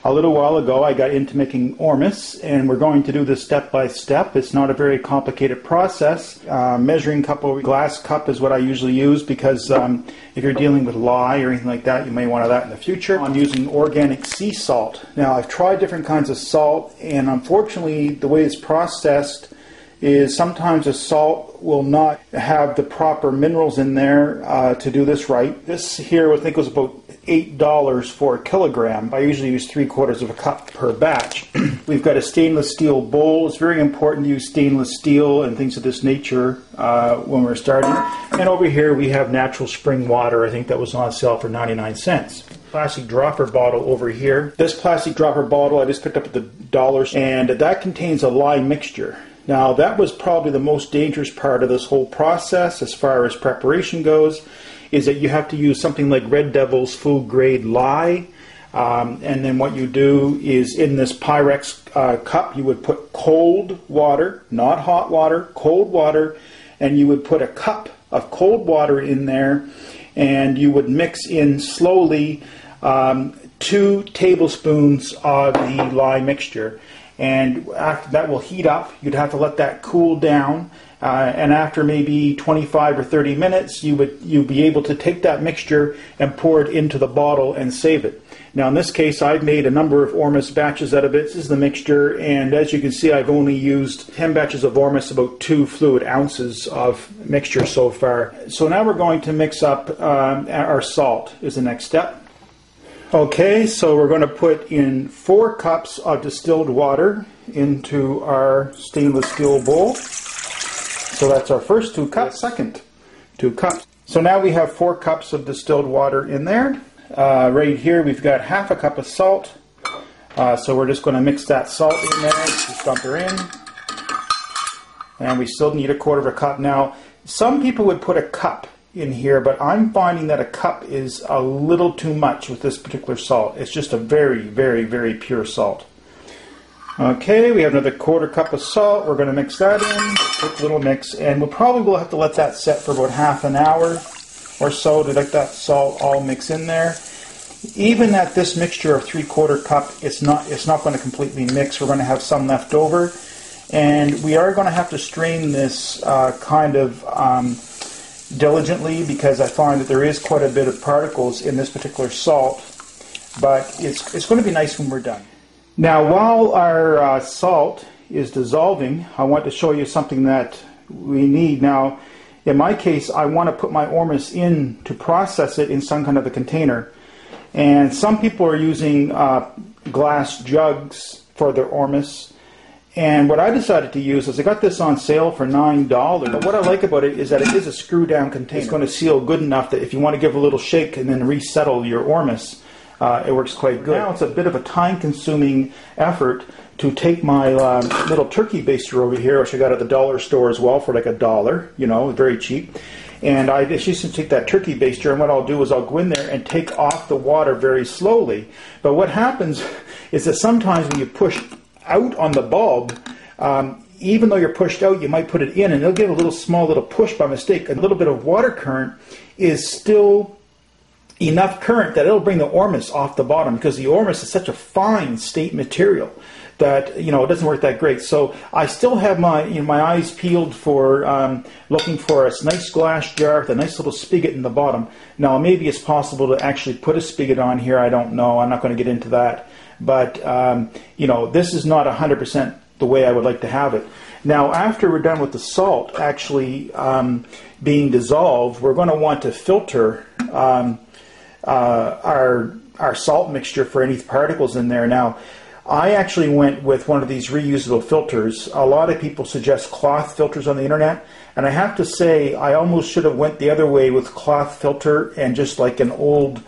A little while ago I got into making Ormus, and we're going to do this step by step. It's not a very complicated process. Measuring cup or glass cup is what I usually use because if you're dealing with lye or anything like that, you may want that in the future. I'm using organic sea salt. Now I've tried different kinds of salt, and unfortunately the way it's processed is sometimes the salt will not have the proper minerals in there to do this right. This here I think was about $8 for a kilogram. I usually use 3/4 of a cup per batch. We've got a stainless steel bowl. It's very important to use stainless steel and things of this nature when we're starting. And over here we have natural spring water. I think that was on sale for 99 cents. Plastic dropper bottle over here. This plastic dropper bottle I just picked up at the dollar, and that contains a lye mixture. Now that was probably the most dangerous part of this whole process as far as preparation goes, is that you have to use something like Red Devil's food grade lye, and then what you do is in this Pyrex cup you would put cold water, not hot water, cold water, and you would put a cup of cold water in there, and you would mix in slowly 2 tablespoons of the lye mixture. And after that will heat up, you'd have to let that cool down, and after maybe 25 or 30 minutes you'd be able to take that mixture and pour it into the bottle and save it. Now in this case I've made a number of Ormus batches out of it. This is the mixture, and as you can see I've only used 10 batches of Ormus, about 2 fluid ounces of mixture so far. So now we're going to mix up our salt is the next step. Okay, so we're going to put in 4 cups of distilled water into our stainless steel bowl. So that's our first 2 cups, second 2 cups. So now we have 4 cups of distilled water in there. Right here we've got half a cup of salt. So we're just going to mix that salt in there, just dump her in. And we still need 1/4 cup. Now, some people would put a cup in here, but I'm finding that a cup is a little too much with this particular salt. It's just a very, very, very pure salt. Okay, we have another 1/4 cup of salt. We're going to mix that in, quick little mix, and we'll probably have to let that set for about half an hour or so to let that salt all mix in there. Even at this mixture of 3/4 cup, it's not going to completely mix. We're going to have some left over, and we are going to have to strain this kind of diligently, because I find that there is quite a bit of particles in this particular salt, but it's going to be nice when we're done. Now while our salt is dissolving, I want to show you something that we need. Now in my case I want to put my Ormus in to process it in some kind of a container, and some people are using glass jugs for their Ormus. And what I decided to use is I got this on sale for $9. But what I like about it is that it is a screw down container. It's going to seal good enough that if you want to give a little shake and then resettle your Ormus, it works quite good. Now it's a bit of a time consuming effort to take my little turkey baster over here, which I got at the dollar store as well for like $1, you know, very cheap. And I just used to take that turkey baster, and what I'll do is I'll go in there and take off the water very slowly. But what happens is that sometimes when you push out on the bulb, even though you're pushed out, you might put it in and it'll give a small little push by mistake. A little bit of water current is still enough current that it'll bring the Ormus off the bottom, because the Ormus is such a fine state material that, you know, it doesn't work that great. So I still have my eyes peeled for looking for a nice glass jar with a nice little spigot in the bottom. Now maybe it's possible to actually put a spigot on here. I don't know. I'm not going to get into that. But, you know, this is not 100% the way I would like to have it. Now, after we're done with the salt actually being dissolved, we're going to want to filter our salt mixture for any particles in there. Now, I actually went with one of these reusable filters. A lot of people suggest cloth filters on the internet, and I have to say I almost should have went the other way with cloth filter and just like an old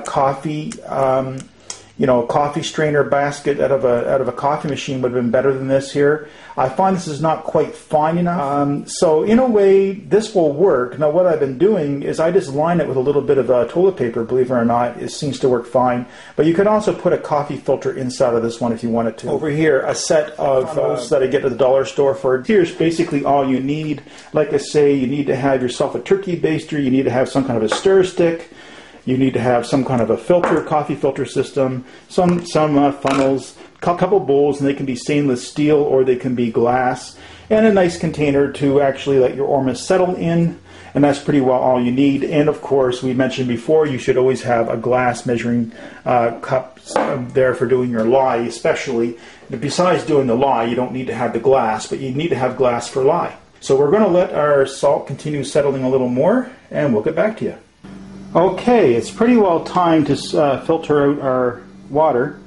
coffee coffee strainer basket out of a coffee machine would have been better than this here. I find this is not quite fine enough. So in a way, this will work. Now what I've been doing is I just line it with a little bit of toilet paper, believe it or not. It seems to work fine. But you could also put a coffee filter inside of this one if you wanted to. Over here, a set of those that I get at the dollar store for. Here's basically all you need. Like I say, you need to have yourself a turkey baster. You need to have some kind of a stir stick. You need to have some kind of a filter, coffee filter system, some funnels, a couple bowls, and they can be stainless steel or they can be glass, and a nice container to actually let your Ormus settle in. And that's pretty well all you need. And of course, we mentioned before, you should always have a glass measuring cup there for doing your lye, especially. Besides doing the lye, you don't need to have the glass, but you need to have glass for lye. So we're going to let our salt continue settling a little more, and we'll get back to you. Okay, it's pretty well time to filter out our water.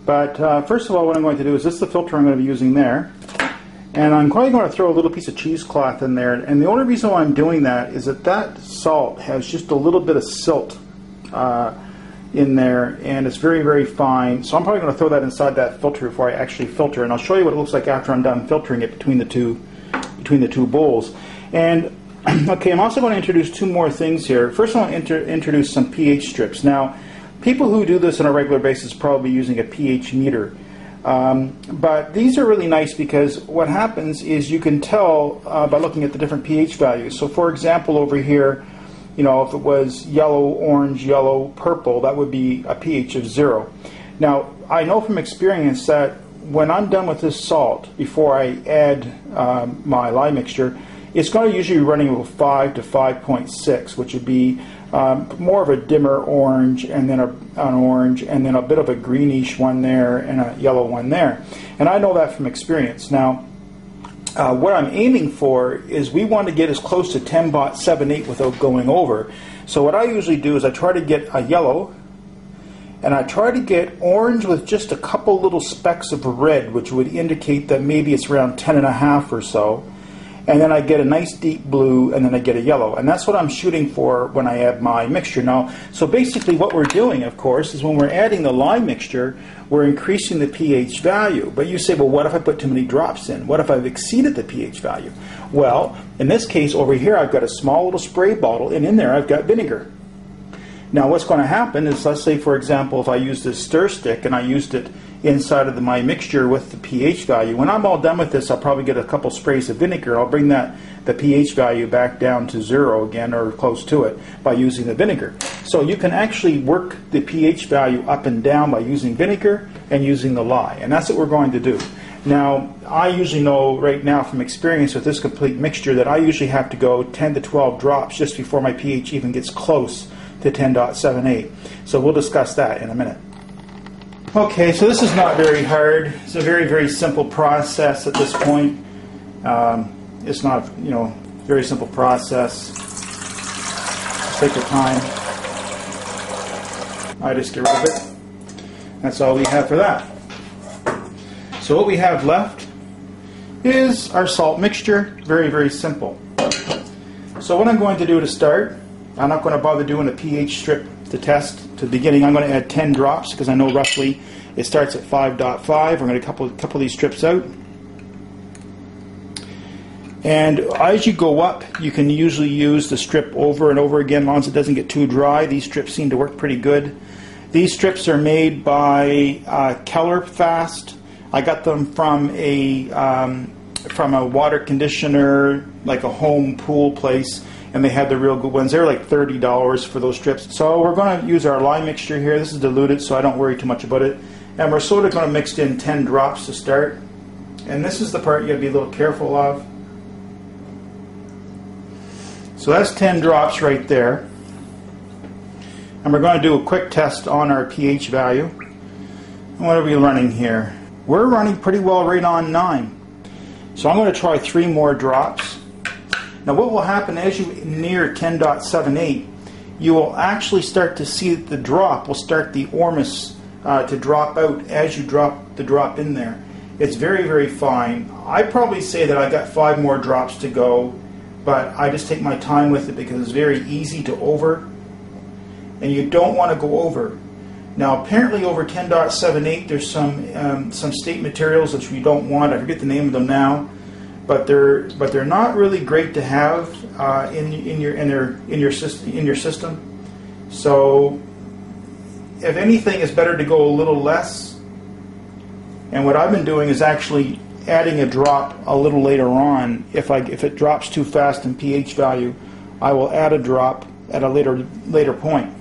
But first of all, what I'm going to do is this is the filter I'm going to be using there. And I'm probably going to throw a little piece of cheesecloth in there. And the only reason why I'm doing that is that that salt has just a little bit of silt in there, and it's very, very fine. So I'm probably going to throw that inside that filter before I actually filter. And I'll show you what it looks like after I'm done filtering it between the two bowls. And okay, I'm also going to introduce two more things here. First, I want to introduce some pH strips. Now, people who do this on a regular basis are probably using a pH meter. But these are really nice because what happens is you can tell by looking at the different pH values. So for example, over here, you know, if it was yellow, orange, yellow, purple, that would be a pH of 0. Now, I know from experience that when I'm done with this salt, before I add my lye mixture, it's going to usually be running with 5 to 5.6, which would be more of a dimmer orange, and then an orange, and then a bit of a greenish one there, and a yellow one there. And I know that from experience. Now, what I'm aiming for is we want to get as close to 10.78 without going over. So what I usually do is I try to get a yellow, and I try to get orange with just a couple little specks of red, which would indicate that maybe it's around 10.5 or so. And then I get a nice deep blue, and then I get a yellow. And that's what I'm shooting for when I add my mixture. Now, so basically what we're doing, of course, is when we're adding the lye mixture, we're increasing the pH value. But you say, well, what if I put too many drops in? What if I've exceeded the pH value? Well, in this case, over here, I've got a small little spray bottle, and in there I've got vinegar. Now, what's going to happen is, let's say, for example, if I use this stir stick and I used it inside of my mixture with the pH value, when I'm all done with this, I'll probably get a couple sprays of vinegar. I'll bring the pH value back down to 0 again, or close to it, by using the vinegar. So you can actually work the pH value up and down by using vinegar and using the lye, and that's what we're going to do. Now, I usually know right now from experience with this complete mixture that I usually have to go 10 to 12 drops just before my pH even gets close to 10.78. So we'll discuss that in a minute. Okay, so this is not very hard. It's a very, very simple process at this point. It's not, you know, very simple process. Just take your time. I just get rid of it. That's all we have for that. So what we have left is our salt mixture. Very, very simple. So what I'm going to do to start, I'm not going to bother doing a pH strip to test to the beginning. I'm going to add 10 drops because I know roughly it starts at 5.5. We're going to couple of these strips out. And as you go up, you can usually use the strip over and over again, as long as it doesn't get too dry. These strips seem to work pretty good. These strips are made by Keller Fast. I got them from a water conditioner, like a home pool place, and they had the real good ones. They were like $30 for those strips. So we're going to use our lye mixture here. This is diluted, so I don't worry too much about it. And we're sort of going to mix in 10 drops to start. And this is the part you got to be a little careful of. So that's 10 drops right there. And we're going to do a quick test on our pH value. And what are we running here? We're running pretty well right on 9. So I'm going to try 3 more drops. Now what will happen as you near 10.78, you will actually start to see that the drop will start the Ormus to drop out as you drop the drop in there. It's very, very fine. I'd probably say that I got 5 more drops to go, but I just take my time with it because it's very easy to over, and you don't want to go over. Now apparently over 10.78 there's some state materials which we don't want. I forget the name of them now, but they're not really great to have in your system. So if anything, it's better to go a little less. And what I've been doing is actually adding a drop a little later on. If it drops too fast in pH value, I will add a drop at a later point.